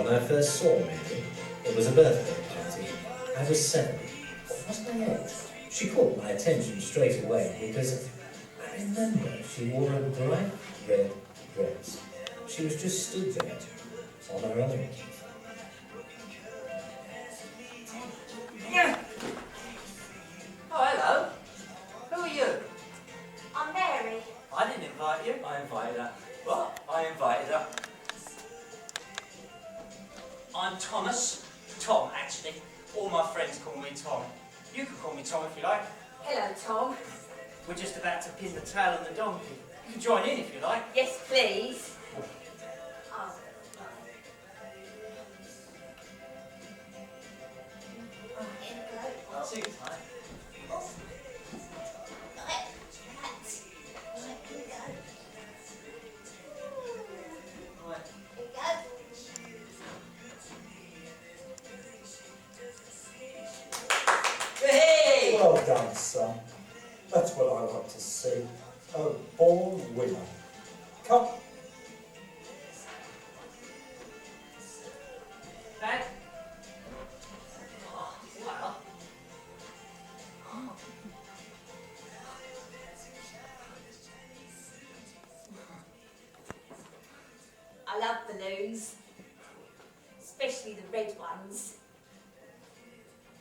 when I first saw Mary. It was a birthday party. I was 7. What was my age? She caught my attention straight away because I remember she wore a bright red dress. She was just stood there on her own. Oh, hello. Who are you? I'm Mary. I didn't invite you. I invited her. What? I invited her. I'm Thomas. Tom, actually. All my friends call me Tom. You can call me Tom if you like. Hello, Tom. We're just about to pin the tail on the donkey. You can join in if you like. Yes, please. Oh. Here we go. I'll see you time. Hey! Well done, son. That's what I like to see. A born winner. Come. Dad? Oh, well. I love balloons, especially the red ones.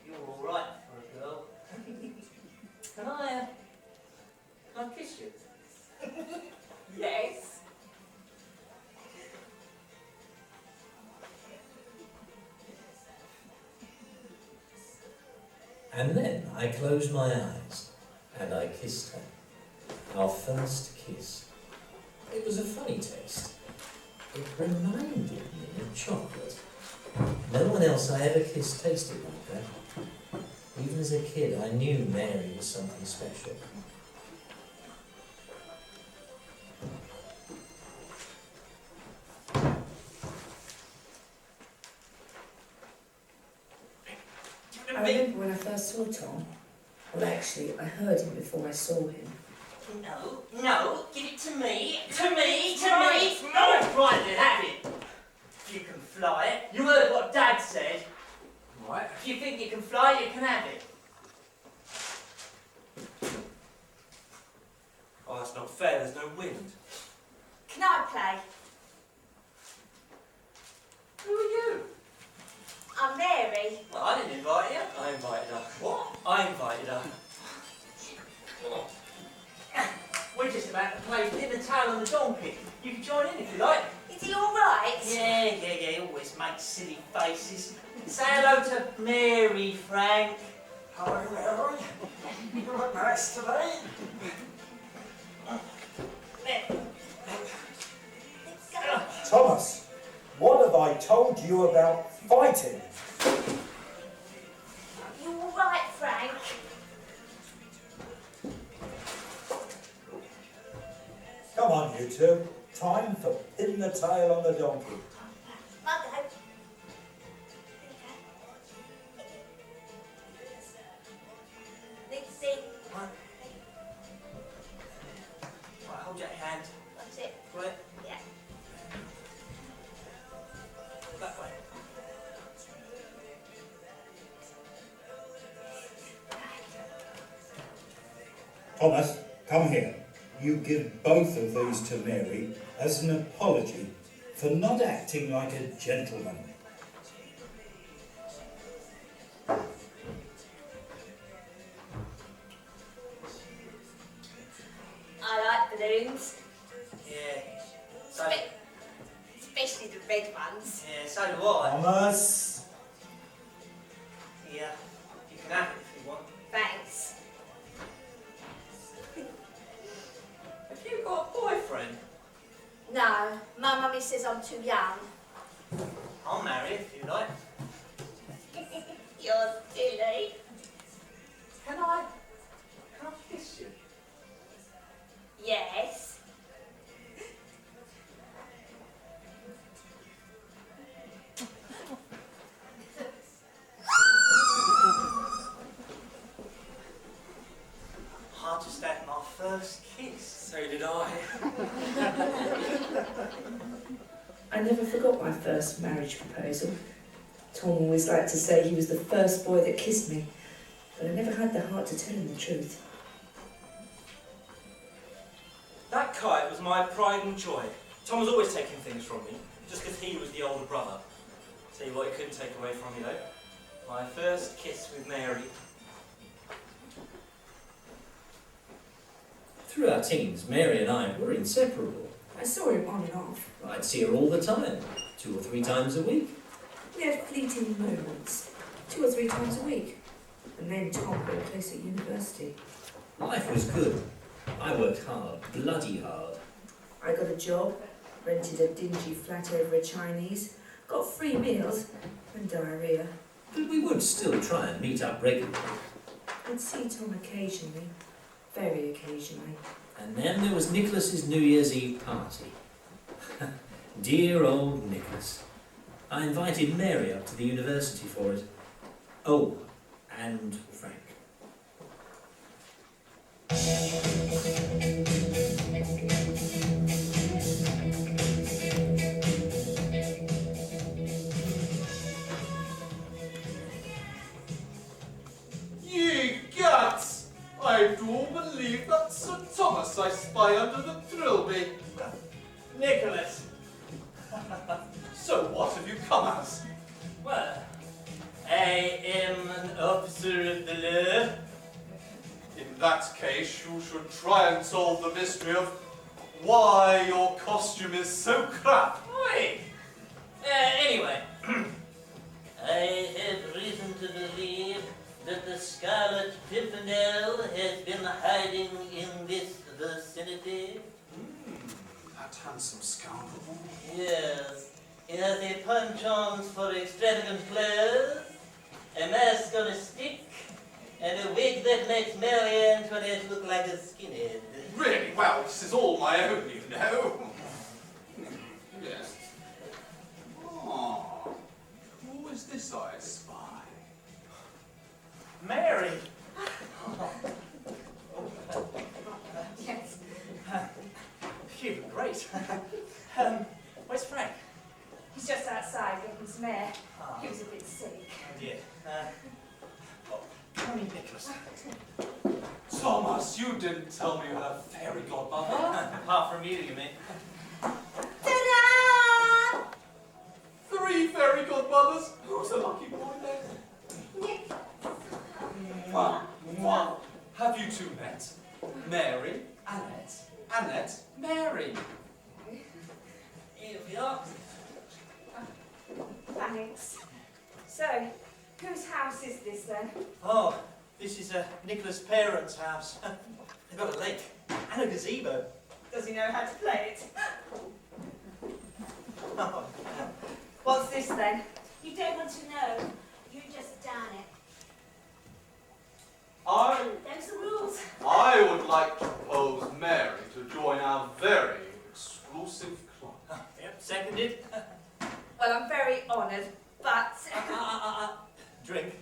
You're all right for a girl. Can I kiss you? Yes. And then I closed my eyes and I kissed her. Our first kiss. It was a funny taste. It reminded me of chocolate. No one else I ever kissed tasted like that. Even as a kid, I knew Mary was something special. I remember when I first saw Tom. Well, actually, I heard him before I saw him. No, give it to me. To me. No, right then, have it. If you can fly it. You heard what Dad said. Right. If you think you can fly, you can have it. Oh, that's not fair, there's no wind. Can I play? Who are you? I'm Mary. Well, I didn't invite you. I invited her. What? I invited her. We're just about to play pin the tail on the donkey. You can join in if you like. Is he all right? Yeah, he always makes silly faces. Say hello to Mary, Frank. Hello, Mary. You look nice today. Thomas, what have I told you about fighting? You all right, Frank? Come on, you two. Time for pin the tail on the donkey. Mother. Nixie. Right, hold your hand. That's it. Right, Yeah. that way. Thomas, come here. You give both of these to Mary as an apology for not acting like a gentleman. I like balloons, Yeah. So, especially the red ones. yeah, so do I. Thomas! Yeah, you can have it if you want. Thanks. Have you got a boyfriend? No, my mummy says I'm too young. I'll marry if you like. You're silly. Can I kiss you? Yes. I just had my first kiss. So did I. I never forgot my first marriage proposal. Tom always liked to say he was the first boy that kissed me, but I never had the heart to tell him the truth. That kite was my pride and joy. Tom was always taking things from me, just because he was the older brother. Tell you what he couldn't take away from me though. My first kiss with Mary. Through our teens, Mary and I were inseparable. I saw him on and off. I'd see her all the time, 2 or 3 times a week. We had fleeting moments, 2 or 3 times a week. And then Tom got a place at university. Life was good. I worked hard, bloody hard. I got a job, rented a dingy flat over a Chinese, got free meals and diarrhoea. But we would still try and meet up regularly. I'd see Tom occasionally, very occasionally. And then there was Nicholas's New Year's Eve party. Dear old Nicholas. I invited Mary up to the university for it. Oh, and Frank. Ye gods! I do believe that Sir Thomas I spy under the trilby. Nicholas. So what have you come as? Well, I am an officer of the law. In that case, you should try and solve the mystery of why your costume is so crap. Oi! Anyway, I have reason to believe that the Scarlet Pimpernel has been hiding in this vicinity. That handsome scoundrel. Yes, he has a penchant for extravagant clothes, a mask on a stick, and a wig that makes Mary Antoinette look like a skinhead. Really? Well, this is all my own, you know. Yes. Oh, who is this I spy? Mary! Yes. Phew, great. Where's Frank? He's just outside getting some air. Ah. He was a bit sick. Oh dear. Come in, Nicholas. Thomas, you didn't tell me you had a fairy godmother. Apart from you mean? Ta-da! 3 fairy godmothers? Who's the lucky boy then? Mwah, mwah. Have you two met? Mary, Annette, Annette, Mary. Here we are. Thanks. So, whose house is this then? Oh, this is Nicholas' parents' house. They've got a lake and a gazebo. Does he know how to play it? Oh, What's this then? You don't want to know. You just down it. Those are rules. I would like to propose Mary to join our very exclusive club. yep, seconded. Well, I'm very honoured, but... Drink.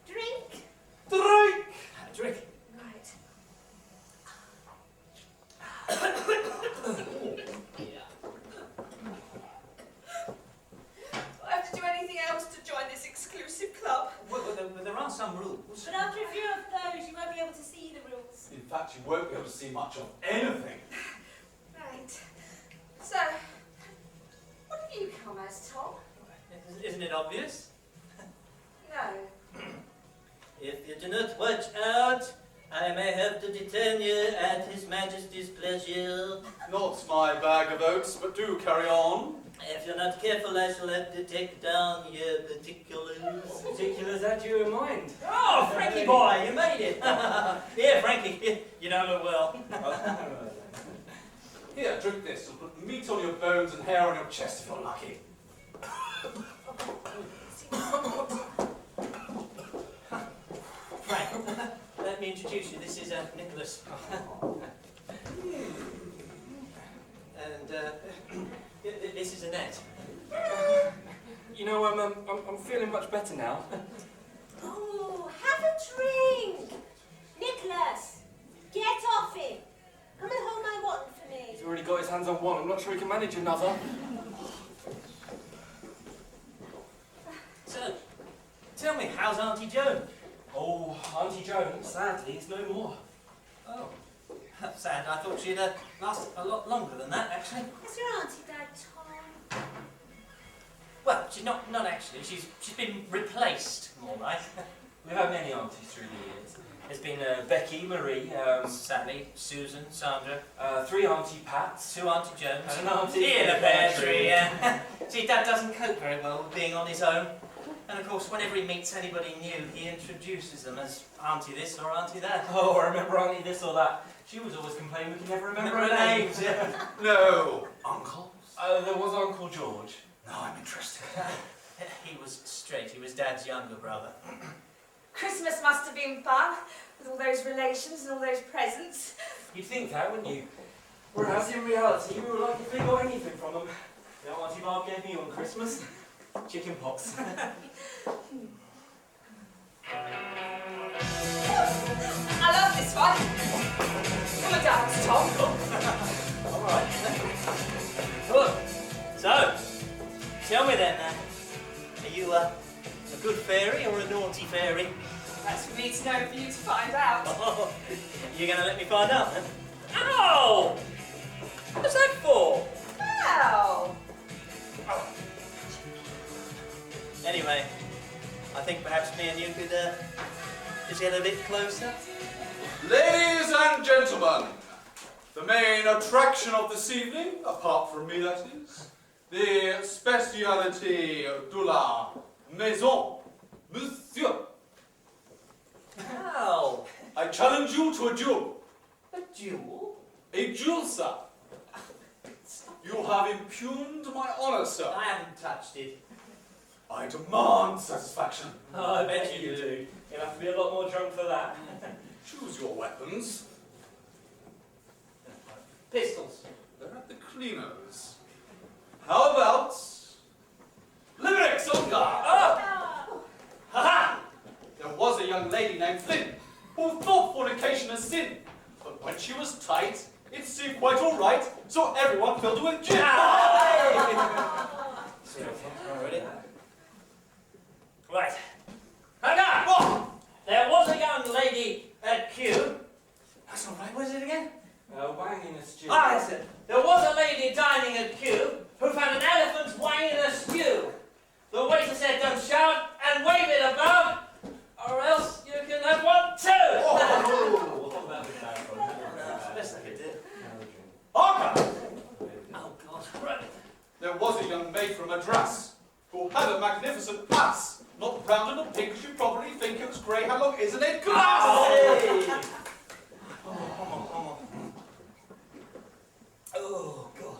Drink? Drink! Drink. Right. Do I have to do anything else to join this exclusive club? Well, there are some rules. But after a few of those, you won't be able to see the rules. In fact, you won't be able to see much of anything. Right. So, what have you come as, Tom? Isn't it obvious? No. If you do not watch out, I may have to detain you at His Majesty's pleasure. Not my bag of oats, but do carry on. If you're not careful, I shall have to take down your particulars. Particulars had you in mind. Oh, Frankie boy, you made it. Here, Frankie, you know me well. Here, drink this. It'll put meat on your bones and hair on your chest if you're lucky. Frank, let me introduce you. This is Nicholas. And this is Annette. You know, I'm feeling much better now. Oh, have a drink! Nicholas, get off him! Come and hold my one for me. He's already got his hands on one. I'm not sure he can manage another. Tell me, how's Auntie Joan? Oh, Auntie Joan, sadly, is no more. Oh, that's sad. I thought she'd last a lot longer than that, actually. Is your auntie Dad, Tom? Well, she's not actually. She's been replaced, more like. We've had many aunties through the years. There's been Becky, Marie, Sally, Susan, Sandra, 3 Auntie Pats, 2 Auntie Jones, and an Auntie... Ian a pear tree, yeah. See, Dad doesn't cope very well with being on his own. And of course, whenever he meets anybody new, he introduces them as Auntie this or Auntie that. Oh, I remember Auntie this or that. She was always complaining we could never remember her names. Yeah. No, uncles? There was Uncle George. No, I'm interested. He was straight. He was Dad's younger brother. Christmas must have been fun, with all those relations and all those presents. You'd think that, wouldn't you? Whereas in reality, we were like if we got anything from them. You know what Auntie Barb gave me on Christmas? Chicken pox. I love this one. Come and dance, Tom. All right. Good. So, tell me then, are you a good fairy or a naughty fairy? That's for me to know, for you to find out. Oh, you're going to let me find out then? Ow! What's that for? Well, Anyway, I think perhaps me and you could just get a bit closer. Ladies and gentlemen, the main attraction of this evening, apart from me that is, the spécialité de la maison, monsieur. Ow! I challenge you to a duel. A duel? A duel, sir. You have impugned my honour, sir. I haven't touched it. I demand satisfaction. Oh, I bet you do. You'll have to be a lot more drunk for that. Choose your weapons. Pistols. They're at the cleaners. How about limericks on guard? Oh! Ha-ha! There was a young lady named Flynn who thought fornication a sin, but when she was tight, it seemed quite all right, so everyone filled her with gin. Right. Hang on! Oh, There was a young lady at Kew. that's all right. What was it again? Wang in a stew. Ah, that's it. There was a lady dining at Kew who found an elephant's wang in a stew. The waiter said, don't shout and wave it above, or else you can have one too. Oh, that was bad fun. That's the best I could do. Harker! Oh, God. Right. There was a young maid from Madras who had a magnificent ass. Not round and pink, as you probably think it was grey. How long isn't it? Glass! Hey. Oh, God.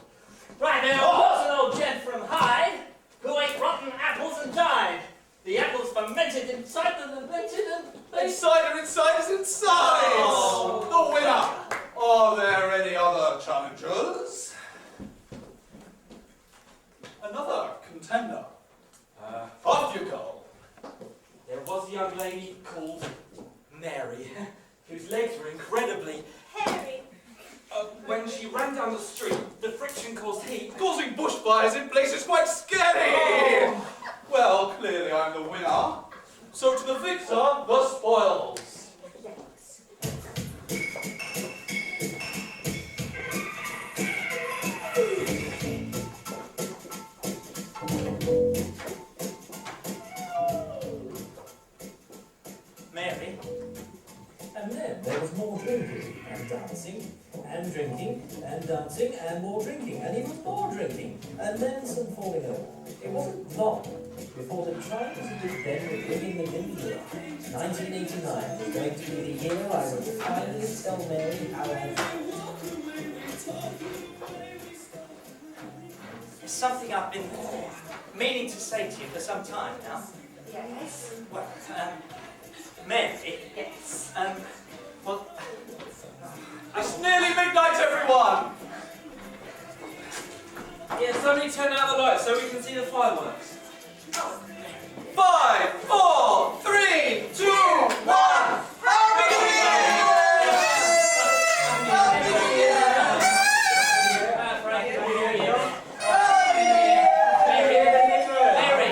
Right, there was an old gent from Hyde who ate rotten apples and died. The apples fermented inside them and fermented and they... Insider, insiders, insides! Oh. The winner! Are there any other challengers? Another contender. Off you go. There was a young lady called Mary, whose legs were incredibly... Harry. when she ran down the street, the friction caused heat. Causing bushfires in places quite scary! Well, clearly I'm the winner. So to the victor, the spoils. Mary. And then there was more drinking and dancing and drinking and dancing and more drinking and even more drinking and then some falling over. It wasn't long before the child of the Big Ben were living the new year. 1989 was going to be the year I would finally tell Mary how I felt. There's something I've been meaning to say to you for some time now. Yes. Well, Mary. Yes. Well, It's nearly midnight, everyone! Yeah, somebody turn out the lights so we can see the fireworks. 5, 4, 3, 2, 1! Happy New Year! Happy New Year! Mary.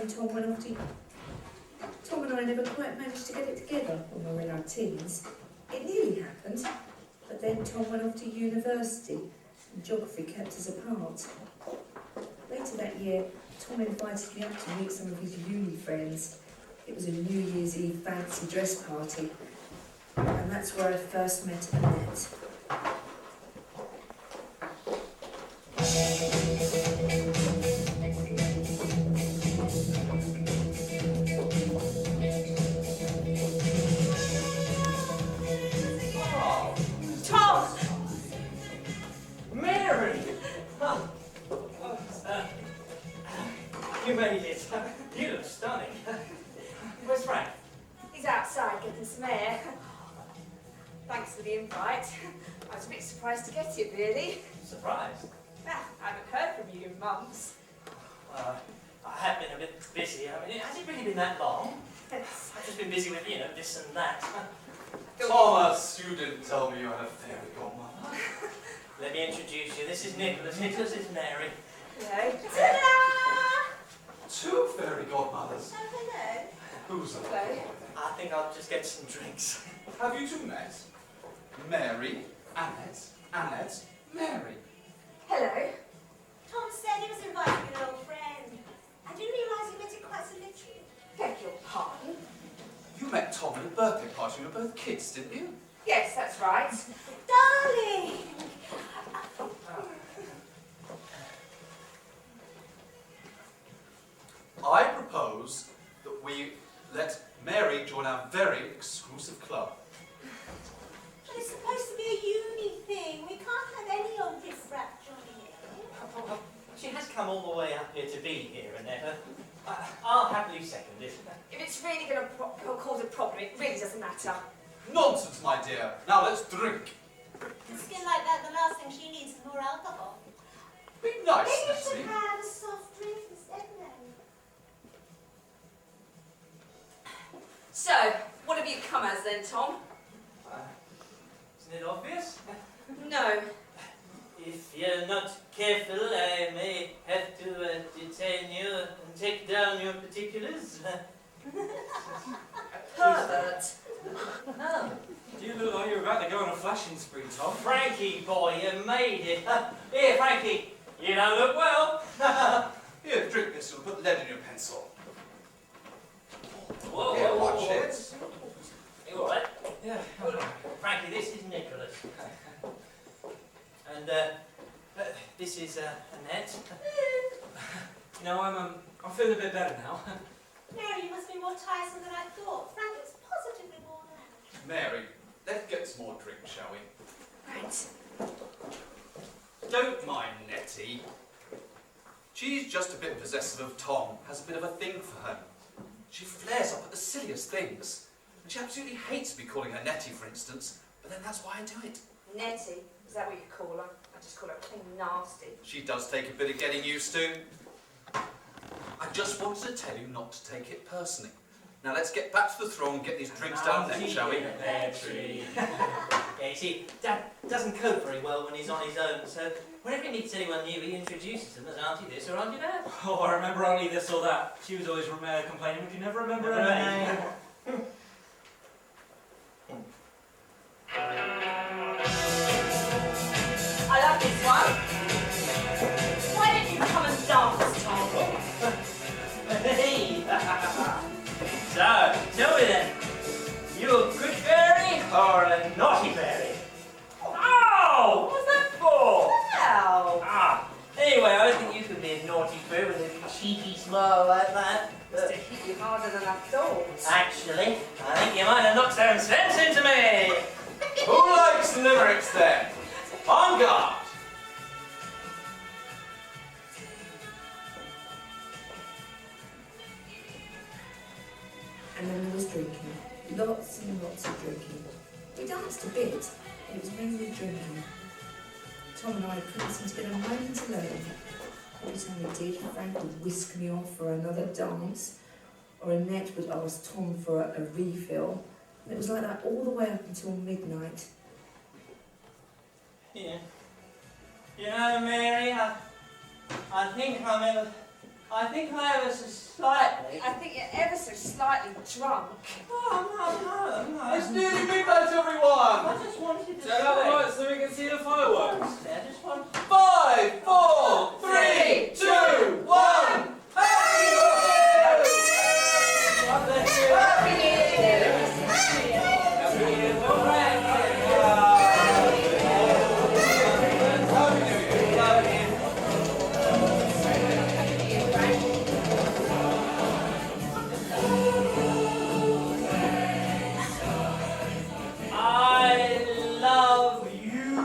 then Tom went off to... Tom and I never quite managed to get it together when we were in our teens. It nearly happened, but then Tom went off to university and geography kept us apart. Later that year, Tom invited me up to meet some of his uni friends. It was a New Year's Eve fancy dress party, and that's where I first met Annette. Tom! Mary! You made it. You look stunning. Where's Frank? He's outside getting some air. Thanks for the invite. I was a bit surprised to get it, really. Surprised? Well, I haven't heard from you in months. I have been a bit busy. I mean, has it really been that long? I've just been busy with, this and that. Thomas, you didn't tell me you had a fairy godmother. Let me introduce you. This is Nicholas. Nicholas is Mary. Hello. Ta-da! 2 fairy godmothers. Oh, hello. Who's the Hello. I think I'll just get some drinks. Have you 2 met? Mary, Annette, Mary. Hello. Tom said he was inviting an old friend. I didn't realise he meant it quite so literally. Beg your pardon? You met Tom at a birthday party. You were both kids, didn't you? Yes, that's right. Darling! I propose that we let Mary join our very exclusive club. But it's supposed to be a uni thing. We can't have any old riffraff joining in. She has come all the way up here to be here, Annette. I'll happily second it. If it's really going to cause a problem, it really doesn't matter. Nonsense, my dear. Now let's drink. With skin like that, the last thing she needs is more alcohol. Be nice, Maybe you Nessie. should have a soft drink instead then. So, what have you come as then, Tom? Isn't it obvious? No. If you're not careful, I may have to detain you and take down your particulars. Pervert. No. You look like you're about to go on a flashing spree, Tom. Frankie, boy, you made it. Here, Frankie, you don't look well. Here, drink this. You'll put lead in your pencil. Whoa, Here, whoa, watch whoa. it. You all right? Yeah. Frankie, this is Nicholas. And this is Annette. I'm feeling a bit better now. Mary, you must be more tiresome than I thought. Frank looks positively worn out. Mary, let's get some more drink, shall we? Right. Don't mind Nettie. She's just a bit possessive of Tom, has a bit of a thing for him. She flares up at the silliest things. And she absolutely hates me calling her Nettie, for instance, but then that's why I do it. Nettie, is that what you call her? I just call her plain nasty. She does take a bit of getting used to. I just wanted to tell you not to take it personally. Now let's get back to the throng and get these drinks down next, shall we? Yeah, you see, Dad doesn't cope very well when he's on his own, so whenever he meets anyone new, he introduces them as Auntie this or Auntie that. Oh, I remember only this or that. She was always complaining, but you never remember her name. I love this one. Why don't you come and dance, Tom? Hey! So, tell me then, you a good fairy or a naughty fairy? Oh! What was that for? Well, Anyway, I don't think you could be a naughty fairy with a cheeky smile like that. must have hit you harder than I thought. Actually, I think you might have knocked some sense into me. Who likes limericks then? On guard! And then there was drinking. Lots and lots of drinking. We danced a bit, but it was mainly drinking. Tom and I couldn't seem to get a moment alone. Every time we did, Frank would whisk me off for another dance, or Annette would ask Tom for a refill. And it was like that all the way up until midnight. Yeah. You know, Mary, I think I'm I think I ever so slightly. I think you're ever so slightly drunk. Oh, no. It's nearly midnight, everyone! I just wanted to Turn out the lights so we can see the fireworks. I just wanted 5, 4, 3, 2, 1. I love you.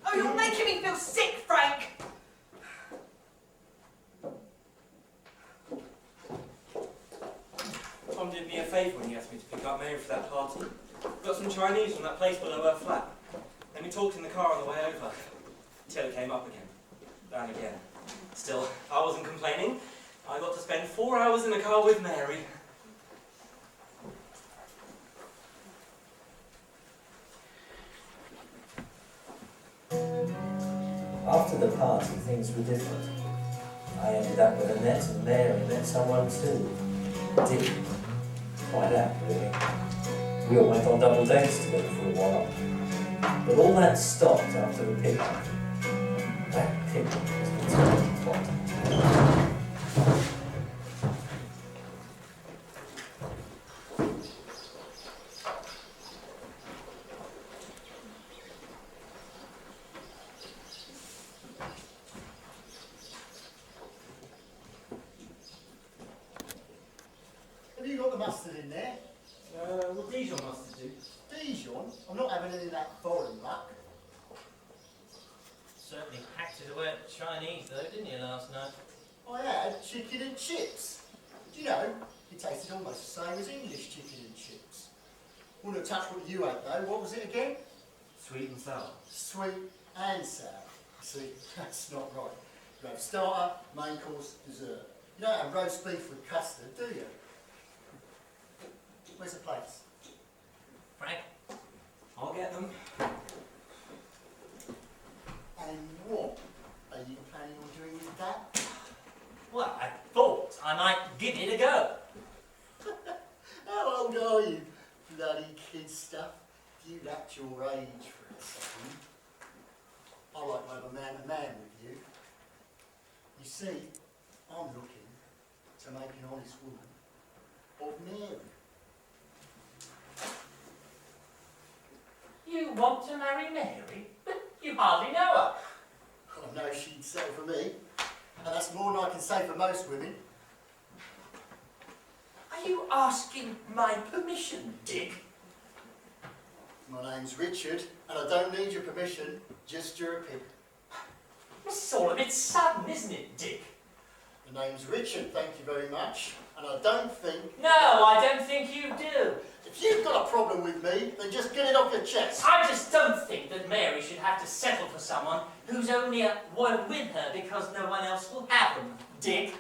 Oh, you're making me feel sick, Frank. Tom did me a favour when he asked me to pick up Mary for that party. Got some Chinese from that place below her flat. Then we talked in the car on the way over. Till it came up again. And again. Still, I wasn't complaining. I got to spend 4 hours in the car with Mary. After the party, things were different. I ended up with Annette, and Mary met someone too. Dick. Quite that, really. We all went on double dates together for a while. But all that stopped after the picnic. That picnic was the turning point. Have you got the mustard in there? What Dijon must do? Dijon? I'm not having any of that foreign luck. Certainly packed it away at the Chinese, though, didn't you, last night? I had chicken and chips. Do you know, it tasted almost the same as English chicken and chips. Wouldn't have touched what you had though. What was it again? Sweet and sour. Sweet and sour. See, that's not right. You have starter, main course, dessert. You don't have roast beef with custard, do you? Where's the place? Frank? I'll get them. And what are you planning on doing with that? Well, I thought I might give it a go. How old are you, bloody kid stuff? You lacked your age for a second. I like to have a man-to-man with you. You see, I'm looking to make an honest woman of Mary. You want to marry Mary, but you hardly know her. I know she'd settle for me, and that's more than I can say for most women. Are you asking my permission, Dick? My name's Richard, and I don't need your permission, just your opinion. It's all a bit sudden, isn't it, Dick? The name's Richard, thank you very much, and I don't think... No, I don't think you do. If you've got a problem with me, then just get it off your chest. I just don't think that Mary should have to settle for someone who's only won't win her because no one else will have them, Dick.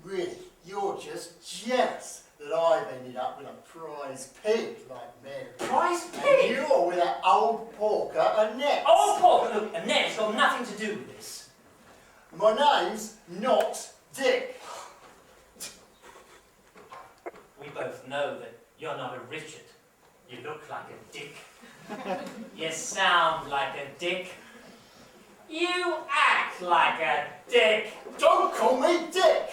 Really, you're just jealous that I've ended up with a prize pig like Mary. Prize And pig? you're with that old porker, Annette. Oh, Porker, look, Annette's got nothing to do with this. My name's not Dick. We both know that you're not a Richard. You look like a Dick. You sound like a Dick. You act like a Dick. Don't call me Dick.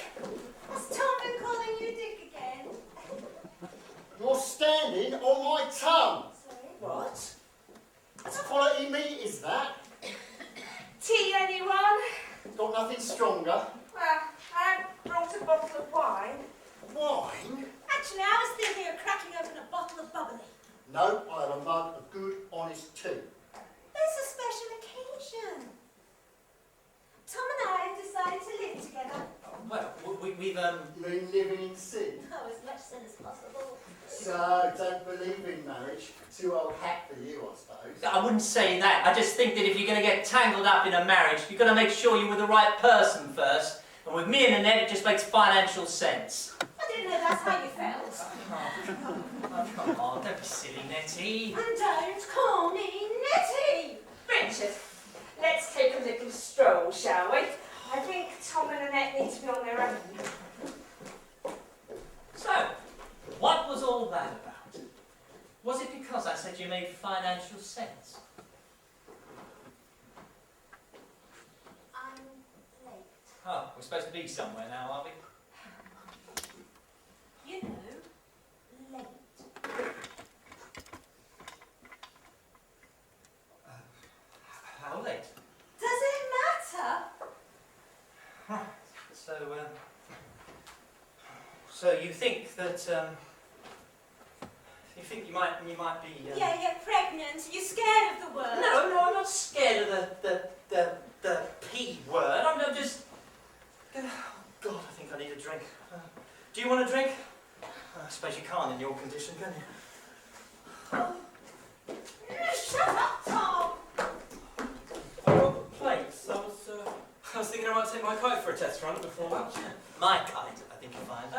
Has Tom been calling you Dick again? You're standing on my tongue. Sorry? What? What quality meat is that? Tea, anyone? Got nothing stronger. Well, I brought a bottle of wine. Wine? Actually, I was thinking of cracking open a bottle of bubbly. No, I have a mug of good, honest tea. It's a special occasion. Tom and I have decided to live together. Well, we've You mean living in sin? Oh, as much sin as possible. So, don't believe in marriage. Too old hat for you, I suppose. I wouldn't say that. I just think that if you're going to get tangled up in a marriage, you've got to make sure you're with the right person first. And with me and Annette, it just makes financial sense. I didn't know that's how you felt. Oh, come on, don't be silly, Nettie. And don't call me Nettie. Richard, let's take a little stroll, shall we? I think Tom and Annette need to be on their own. So, what was all that about? Was it because I said you made financial sense? I'm late. Oh, we're supposed to be somewhere now, aren't we? You know, late. How late? Does it matter? So you think that, you think you might be, Yeah, you're pregnant. You're scared of the word. No, I'm not scared of the P word. I'm just... Oh, God, I think I need a drink. Do you want a drink? I suppose you can't in your condition, can you? Oh. Shut up, Tom! Oh, thanks. I was thinking I might take my kite for a test run before lunch. My kite, I think you'll find.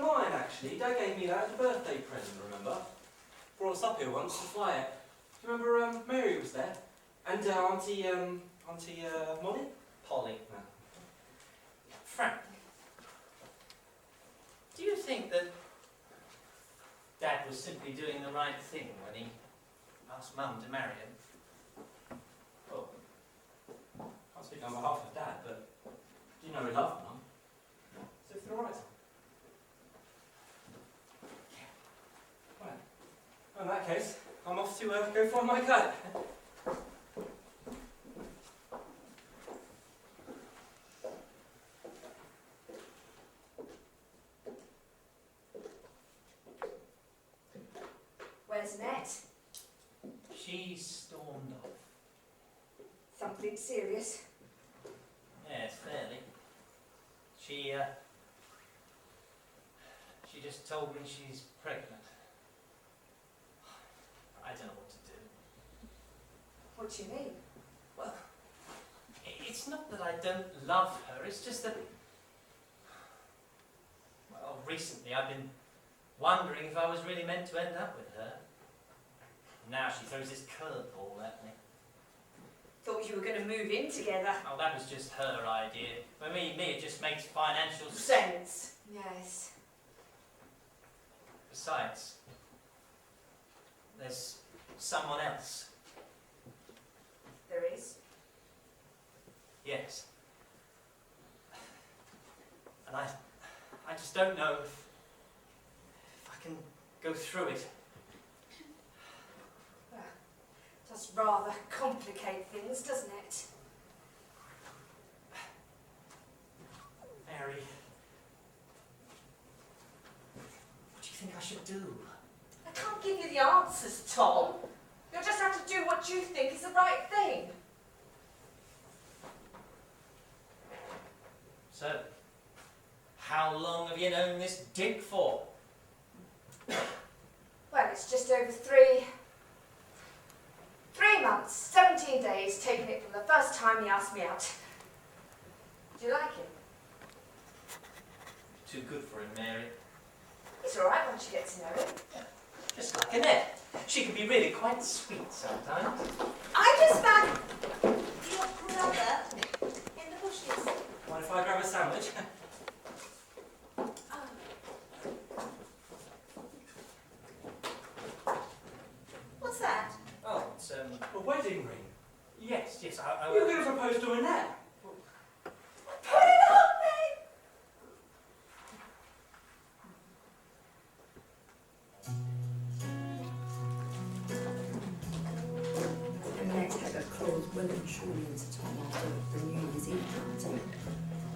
Mine actually. Dad gave me that as a birthday present, remember? Brought us up here once to fly it. Do you remember Mary was there? And Auntie Molly? Polly. No. Frank, do you think that Dad was simply doing the right thing when he asked Mum to marry him? Well, I can't speak on behalf of Dad, but do you know he loved Mum? So it's the right time. Yeah. Right. Well, in that case, I'm off to go find my kite. Where's Annette? She stormed off. Something serious? Yes, fairly. She just told me she's pregnant. I don't know what to do. What do you mean? Well, it's not that I don't love her, it's just that... Well, recently I've been wondering if I was really meant to end up with her. Now she throws this curveball at me. Thought you were going to move in together. Oh, that was just her idea. For me it just makes financial sense. Sense. Yes. Besides, there's someone else. There is. Yes. And I just don't know if I can go through it. Well, does rather complicate things, doesn't it? Mary, what do you think I should do? I can't give you the answers, Tom. You'll just have to do what you think is the right thing. So, how long have you known this dick for? Well, it's just over 3 months, 17 days, taking it from the first time he asked me out. Do you like him? Too good for him, Mary. He's all right once you get to know him. Just like Annette. She can be really quite sweet sometimes. I just found your brother in the bushes. Mind if I grab a sandwich? Oh. What's that? Oh, it's, A wedding ring. yes, You're going to propose to Annette? Put it on then! Annette had her claws well and truly into Tom after the New Year's Eve party.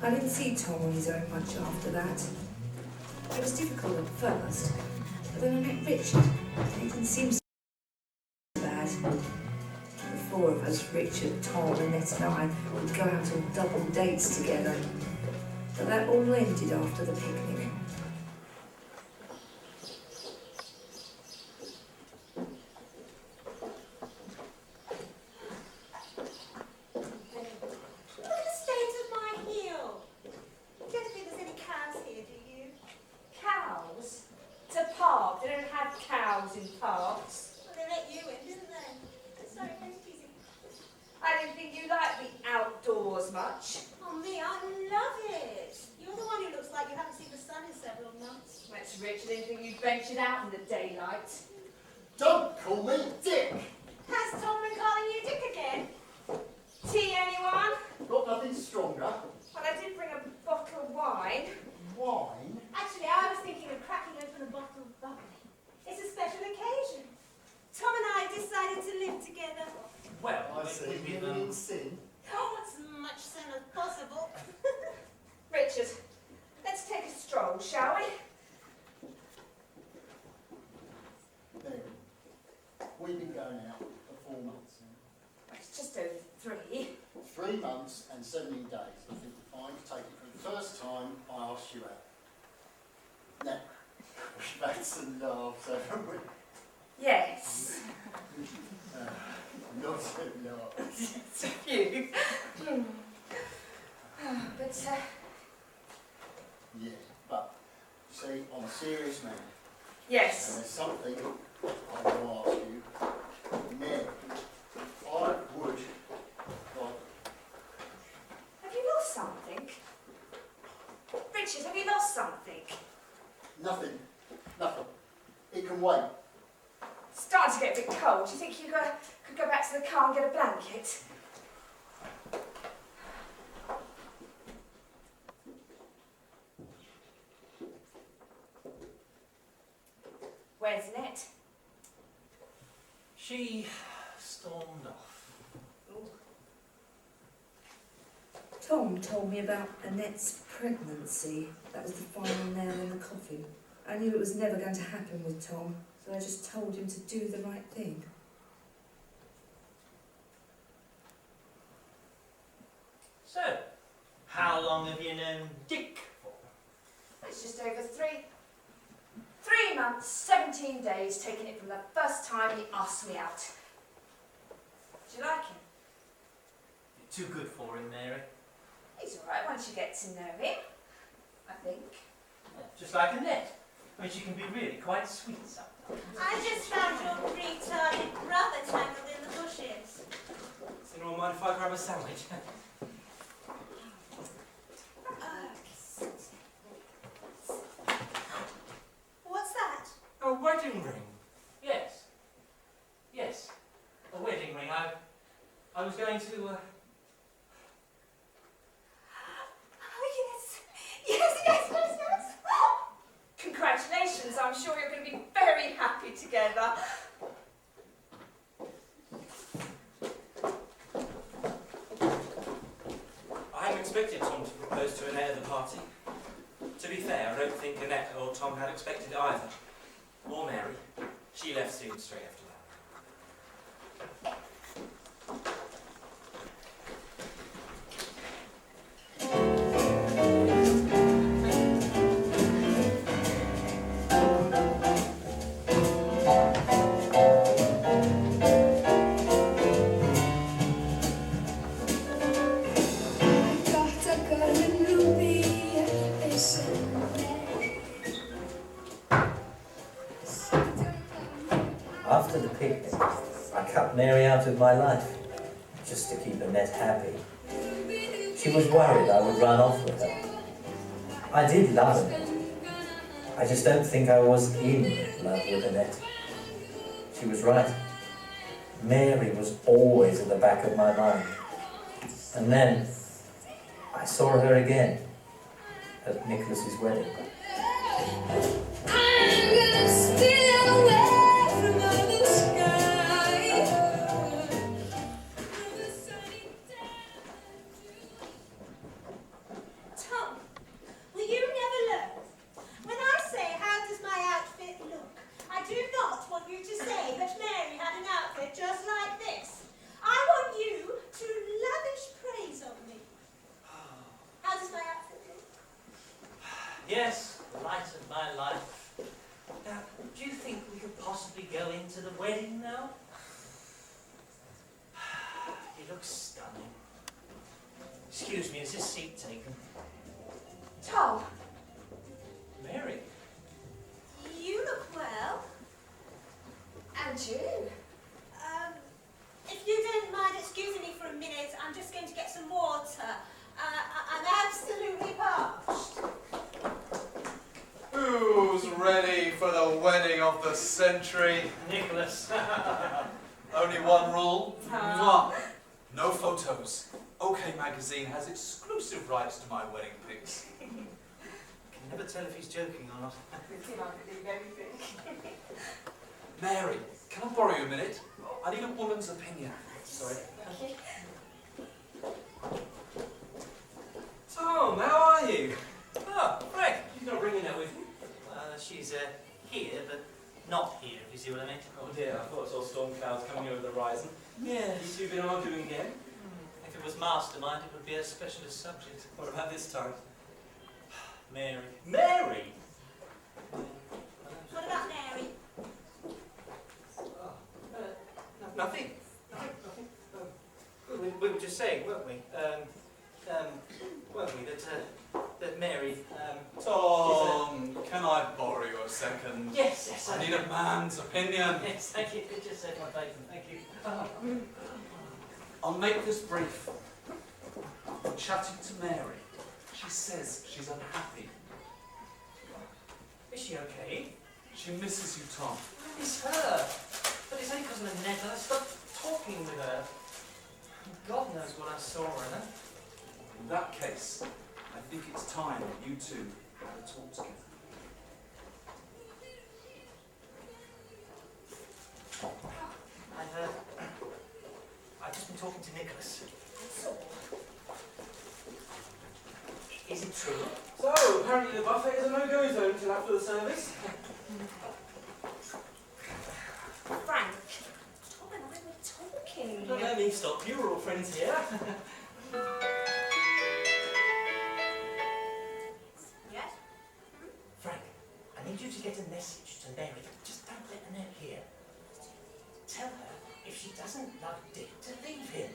I didn't see Tom on his own much after that. It was difficult at first, but then I met Richard, and it didn't seem so bad. The 4 of us, Richard, Tom, Annette and I, would go out on double dates together. But that all ended after the picnic. Look at the state of my heel. You don't think there's any cows here, do you? Cows? It's a park. They don't have cows in parks. Well, they let you in, didn't they? Sorry, no teasing. as much. Oh, me, I love it. You're the one who looks like you haven't seen the sun in several months. That's rich, I didn't think you'd ventured out in the daylight. Don't call me Dick! Has Tom been calling you Dick again? Tea, anyone? Got nothing stronger. Well, I did bring a bottle of wine. Wine? Actually, I was thinking of cracking open a bottle of bubbly. It's a special occasion. Tom and I decided to live together. Well, I see, living in sin. Oh, as much sin as possible. Richard, let's take a stroll, shall we? Mary, we've been going out for 4 months now. It's just over 3. 3 months and 17 days. I think we're fine to take it for the first time I asked you out. Now, we've had some laughs, haven't we? Yes. Not a lot. It's a few. But, Yeah, but, see, I'm a serious man. And yes. there's something I want to ask you. Mary, I would like... Have you lost something? Richard, have you lost something? Nothing. Nothing. It can wait. It's starting to get a bit cold. Do you think you could go back to the car and get a blanket? Where's Annette? She stormed off. Tom told me about Annette's pregnancy. That was the final nail in the coffin. I knew it was never going to happen with Tom, so I just told him to do the right thing. So, how long have you known Dick for? It's just over 3. 3 months, 17 days, taking it from the first time he asked me out. Do you like him? You're too good for him, Mary. He's all right once you get to know him, I think. Yeah, just like Annette. I mean, she can be really quite sweet sometimes. I just found your retarded brother tangled in the bushes. Does anyone mind if I grab a sandwich? What's that? A wedding ring. Yes. Yes. A wedding ring. I was going to, Oh, yes, yes. Congratulations, I'm sure you're going to be very happy together. I hadn't expected Tom to propose to Annette at the party. To be fair, I don't think Annette or Tom had expected it either. Or Mary. She left soon straight after that. After the picnic, I cut Mary out of my life, just to keep Annette happy. She was worried I would run off with her. I did love Annette. I just don't think I was in love with Annette. She was right. Mary was always at the back of my mind. And then, I saw her again at Nicholas's wedding. Tom, will you never learn? When I say, how does my outfit look, I do not want you to say that Mary had an outfit just like this. I want you to lavish praise on me. How does my outfit look? yes, the light of my life. Now, do you think we could possibly go into the wedding now? You look stunning. Excuse me, is this seat taken? Tom, Mary? You look well. and you. If you don't mind excusing me for a minute, I'm just going to get some water. of the century. Nicholas. Only one rule. Ah. Mwah. No photos. OK Magazine has exclusive rights to my wedding pics. Can never tell if he's joking or not. You can't believe anything. Mary, can I borrow you a minute? I need a woman's opinion. Sorry. Tom, how are you? Oh, Fray. You're not bringing that with you? She's here, but not here, if you see what I mean. Oh dear, I thought I saw storm clouds coming over the horizon. Yes. You two been arguing again? If it was mastermind, it would be a specialist subject. What about this time? Mary. Mary! What about Mary? Nothing. We were just saying, weren't we? Weren't we, that Mary, Tom, can I borrow you a second? Yes, I need a man's opinion. Yes, thank you. It just saved my bacon, thank you. I'll make this brief. I'm chatting to Mary. She says she's unhappy. Is she okay? She misses you, Tom. It's her. But it's only because of Annette that I stopped talking with her. God knows what I saw in her. In that case, I think it's time that you two have a talk together. I've just been talking to Nicholas. Is it true? So, apparently the buffet is a no-go zone until after the service. Frank, Tom and I were talking. Don't let me stop you, we're all friends here. Yes? Frank, I need you to get a message to Mary. Just don't let Annette hear. Tell her if she doesn't love Dick to leave him.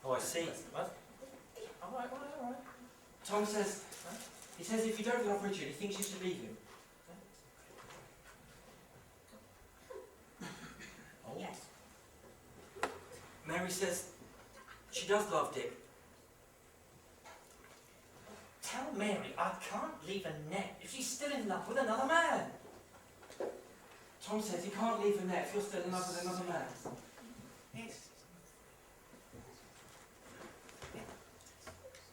Oh, I see. What? All right. Tom says, he says if you don't love Richard, he thinks you should leave him. Yes. Mary says she does love Dick. Tell Mary I can't leave Annette if she's still in love with another man. Tom says you can't leave Annette if you're still in love with another man. Yes.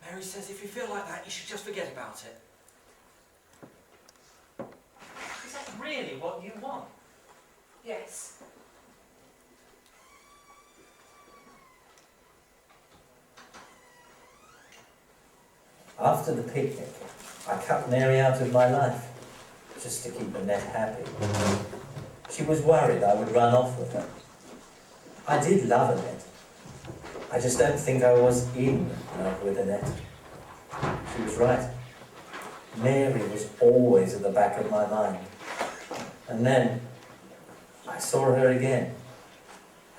Mary says if you feel like that, you should just forget about it. Is that really what you want? Yes. After the picnic, I cut Mary out of my life, just to keep Annette happy. She was worried I would run off with her. I did love Annette. I just don't think I was in love with Annette. She was right. Mary was always at the back of my mind. And then I saw her again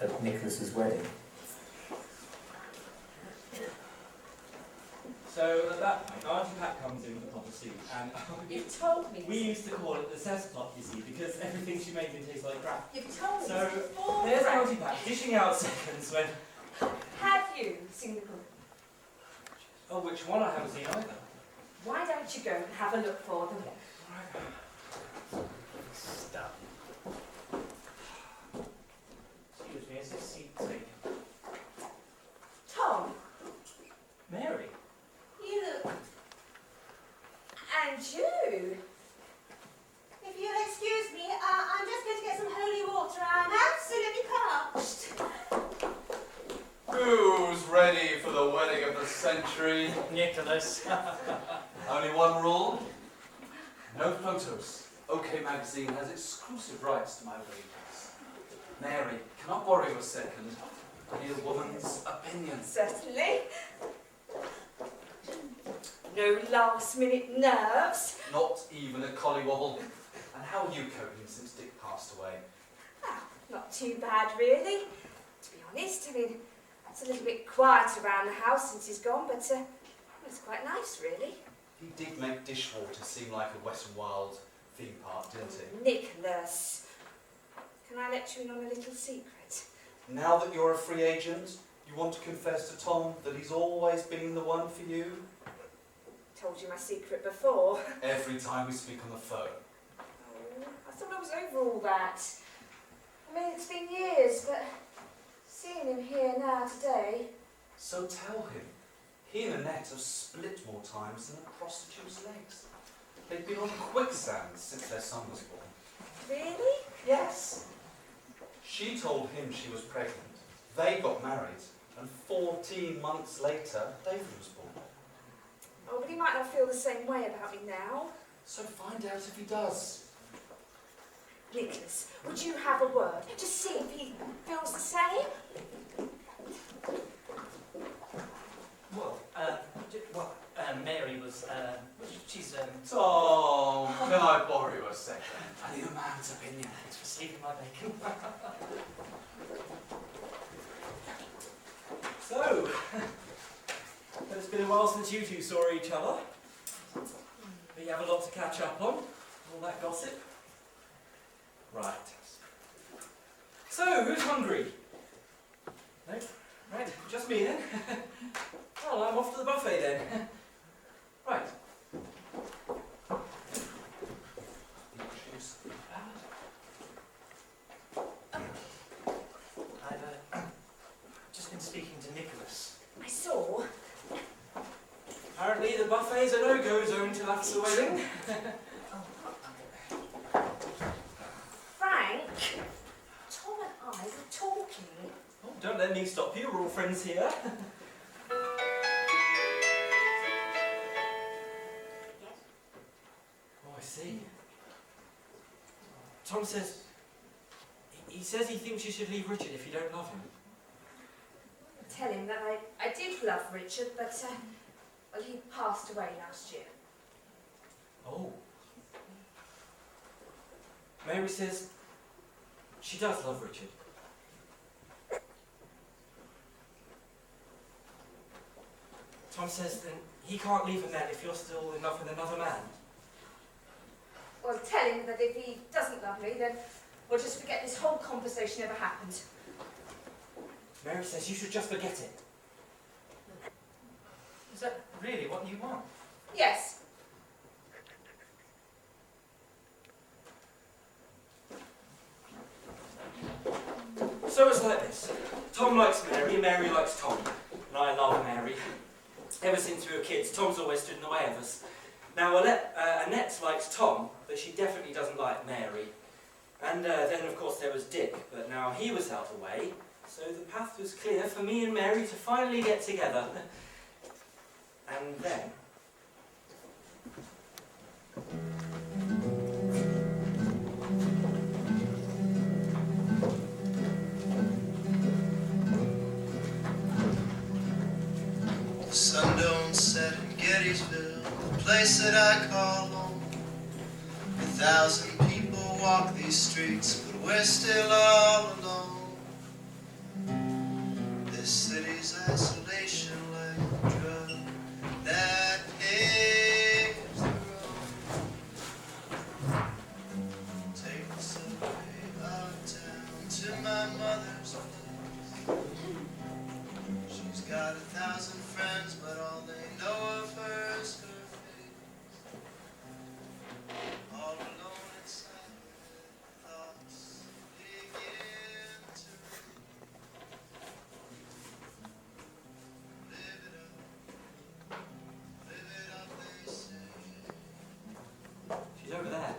at Nicholas's wedding. So at that point, Auntie Pat comes in with a pot of soup, and You've told me. we used to call it the cess clock, you see, because everything she made tastes like crap. You've told me. So this before, there's Frank. Auntie Pat dishing out seconds when... Have you seen the book? Oh, which one? I haven't seen either. Why don't you go and have a look for them? Stop. Excuse me, is this seat taken? Tom, Mary? You look. and you. If you'll excuse me, I'm just going to get some holy water. I'm absolutely parched. Who's ready for the wedding of the century? Nicholas. Only one rule. No photos. OK Magazine has exclusive rights to my wedding pics. Mary, can I borrow you a second? I need a woman's opinion. Certainly. No last-minute nerves. Not even a collywobble. And how are you coping since Dick passed away? Not too bad, really. To be honest, I mean, it's a little bit quiet around the house since he's gone, but it's quite nice, really. He did make Dishwater seem like a Wet n Wild theme park, didn't he? Nicholas, can I let you in on a little secret? Now that you're a free agent, you want to confess to Tom that he's always been the one for you? Told you my secret before. Every time we speak on the phone. thought I was over all that. I mean, it's been years, but seeing him here now today... So tell him, he and Annette have split more times than a prostitute's legs. They've been on quicksand since their son was born. Really? Yes. She told him she was pregnant. They got married, and 14 months later, David was born. Oh, but he might not feel the same way about me now. So find out if he does. Nicholas, would you have a word? Just see if he feels the same? Mary was, she's, Tom, can I borrow you a second? I need a man's opinion. Thanks for sleeping my bacon. So, it's been a while since you two saw each other. But you have a lot to catch up on, all that gossip. Right. So, who's hungry? No? Right, just me then. Well, I'm off to the buffet then. Right. I've just been speaking to Nicholas. I saw. Apparently the buffet's a no-go zone till after the wedding. Frank, Tom and I were talking. Oh, don't let me stop you, we're all friends here. Oh, I see. Tom says... He says he thinks you should leave Richard if you don't love him. Tell him that I did love Richard, but, well, he passed away last year. Oh. Mary says she does love Richard. Tom says then he can't leave Annette if you're still in love with another man. Well, tell him that if he doesn't love me, then we'll just forget this whole conversation ever happened. Mary says you should just forget it. Is that really what you want? Yes. So it's like this. Tom likes Mary, Mary likes Tom. And I love Mary. Ever since we were kids, Tom's always stood in the way of us. Now, Annette likes Tom, but she definitely doesn't like Mary. And then, of course, there was Dick, but now he was out of the way, so the path was clear for me and Mary to finally get together. And then... The sun don't set in Gettysville, the place that I call home. 1,000 people walk these streets, but we're still all alone. This city's isolation like a drug that paves the road. Take the subway uptown to my mother's place. She's got 1,000 friends, but all they know of her is her face. All alone inside her head, thoughts begin to live it up, they say. She's over there.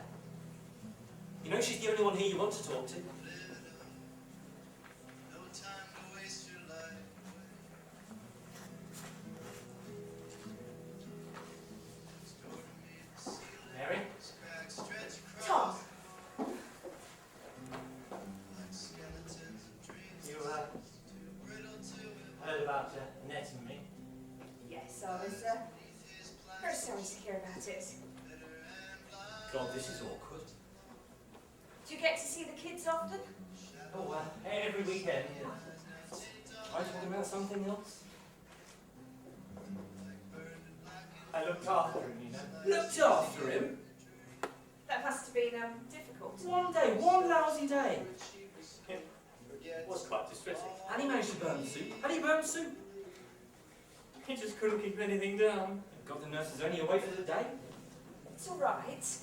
You know she's the only one here you want to talk to. Live it up, no time to waste your life away. Store to me the ceiling, Mary? cracks stretch across Tom. like skeletons of dreams. You, Too brittle to heard about Annette and me? Yes, I was very sorry to hear about it. God, this is awkward. Do you get to see the kids often? Oh, every weekend. I talking about something else? I looked after him, you know. Looked after him? That must have been difficult. One day, one lousy day. It was quite distressing. And he managed to burn the soup. Had he burned soup? He just couldn't keep anything down. God, the nurse is only away for the day. It's all right.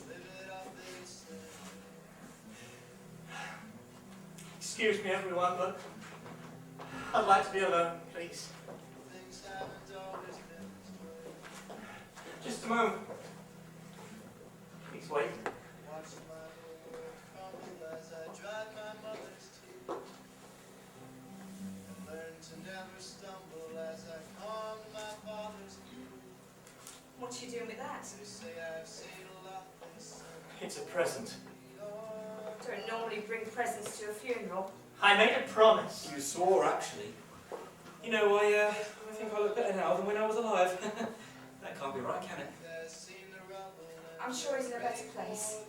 Excuse me, everyone, but I'd like to be alone, please. Things haven't always been this way. Just a moment. Please wait. Watch my world crumble as I dry my mother's tears. And learn to never stumble as I calm my father's fears. What are you doing with that? They say I've seen a lot this summer. It's a present. Don't normally bring presents to a funeral. I made a promise. You swore, actually. You know, I think I look better now than when I was alive. That can't be right, can it? I'm sure he's in a better place.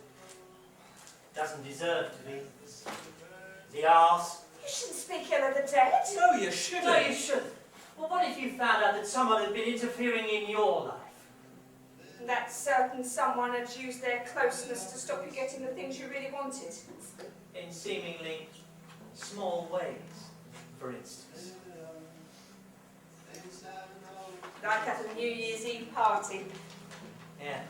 Doesn't deserve to be. The arse. You shouldn't speak ill of the dead. No, you shouldn't. No, you shouldn't. Well, what if you found out that someone had been interfering in your life? And that certain someone had used their closeness to stop you getting the things you really wanted. In seemingly small ways, for instance. Like at a New Year's Eve party. Yeah.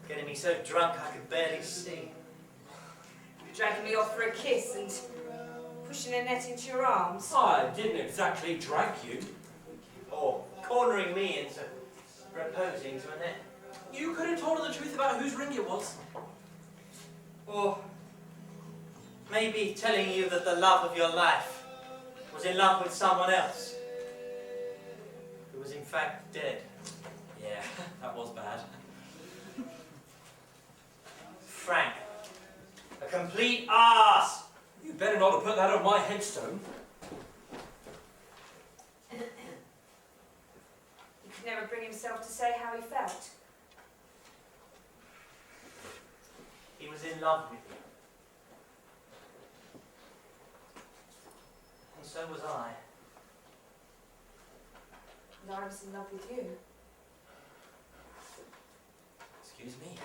Getting me so drunk I could barely see. Dragging me off for a kiss and pushing a net into your arms. I didn't exactly drag you. Or cornering me into proposing to Annette. You could have told her the truth about whose ring it was. Or maybe telling you that the love of your life was in love with someone else, who was in fact dead. Yeah, that was bad. Frank, a complete arse. You better not have put that on my headstone. He could never bring himself to say how he felt. He was in love with you. And so was I. And I was in love with you. Excuse me.